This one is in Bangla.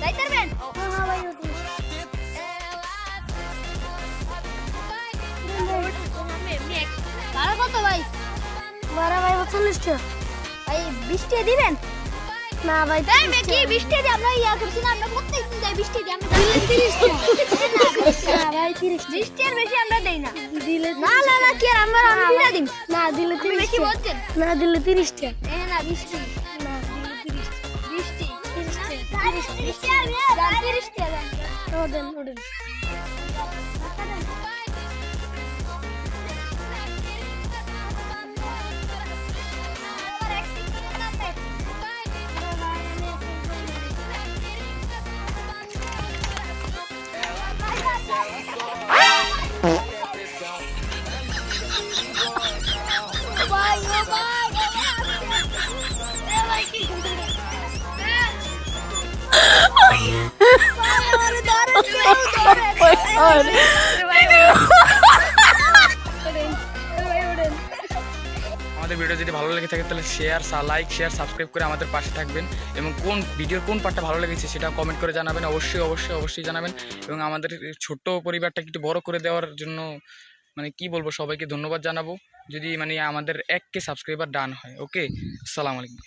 যাইতে পারবেন? ভাড়া কত ভাই? ভাড়া ভাই 40 টাকা। ভাই 20 টাকা দিবেন? না ভাই তাই আমি কি 20 টাকা দিয়ে আমরা ইয়া করছি না, আমরা প্রত্যেকদিন যাই 20 টাকা দিয়ে, আমরা দিলে 30 টাকা। না ভাই 30 টাকা। 20 টাকার বেশি আমরা দেই না। দিলে না না না, কি আর আমরা আমি দিনা দিন। না দিলে আপনি 30 বেশি টাকা। বলছেন। না দিলে 30 টাকা। এ না 20 টাকা। না দিলে 30 টাকা। 20 টাকা। 30 টাকা। 30 টাকা। 30 টাকা দেন। ওডেন ওডেন। আমাদের ভিডিও যদি ভালো লেগে থাকে তাহলে লাইক শেয়ার সাবস্ক্রাইব করে আমাদের পাশে থাকবেন এবং কোন ভিডিওর কোন পার্টটা ভালো লেগেছে সেটা কমেন্ট করে জানাবেন, অবশ্যই জানাবেন। এবং আমাদের ছোট্ট পরিবারটা একটু বড় করে দেওয়ার জন্য মানে কি বলবো, সবাইকে ধন্যবাদ জানাবো যদি মানে আমাদের 1K সাবস্ক্রাইবার ডান হয়। ওকে, আসসালামু আলাইকুম।